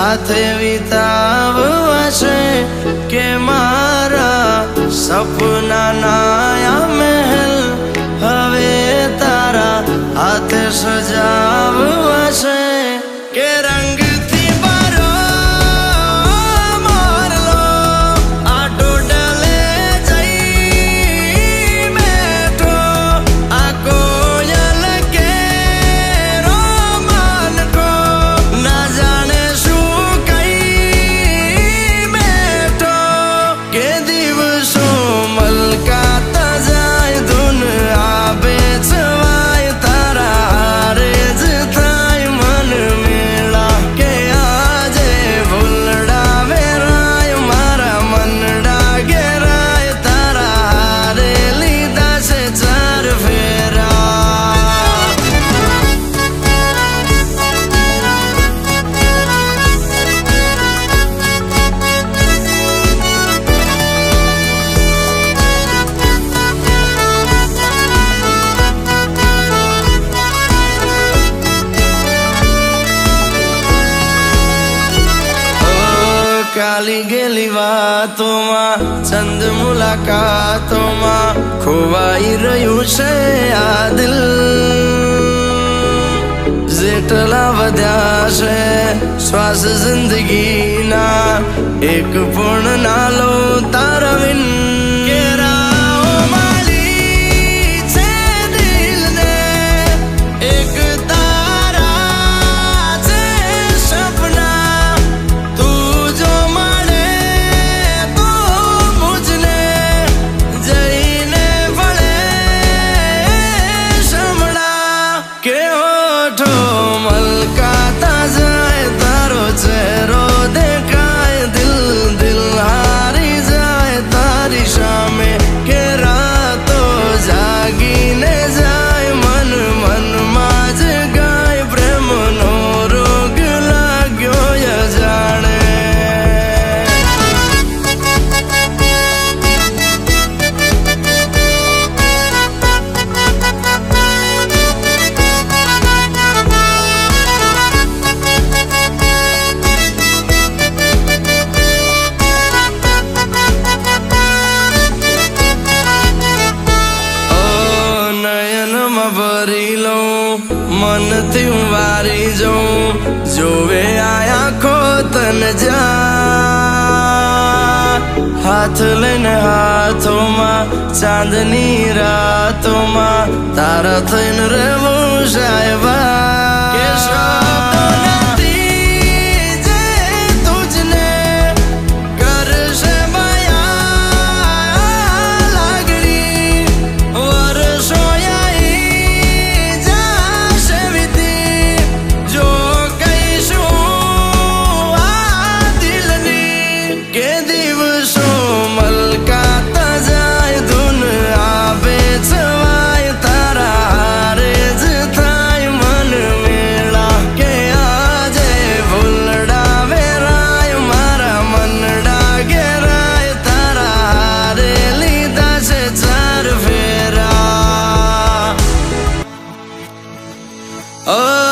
સાથે વિતાવવા છે કે મારા સપનાના આ મહેલ હવે તારા હાથે સજાવવા છે કે રંગથી ભરો મોરલો આ ટોડલે જઈ બેઠો આ કોયલ કેરો માનકો ના જાણે શું કઈ બેઠો કે દિવસો મલકાતા જાય ધૂન આવે છવાય તારા હારે જ થાય મન મેળા કે આજે ભૂલડા વેરાય મારા મનડા ઘેરાય તારા હારે લીધા છે ચાર ફેરા કાલી ગેલી વાતોમાં ચંદ મુલાકાતોમાં ખોવાઈ રહ્યું છે આ દિલ જેટલા વધ્યા છે શ્વાસ જિંદગીના એક પૂર્ણ ના લો તારા વિન મલકાતા જાય તારો ચહેરો દેખાય દિલ દિલ હારી જાય તારી સામે કે રાતો જાગીને જાય મન મનમાં જ ગાય પ્રેમનો રોગ લાગ્યો જાણે ભરી લઉં મનથી હું વારી જાઉં જોવે આયા ખો તન જા હાથ લઈને હાથોમાં ચાંદની રાતોમાં તારા થઈને રહેવું સાહેબા કે oh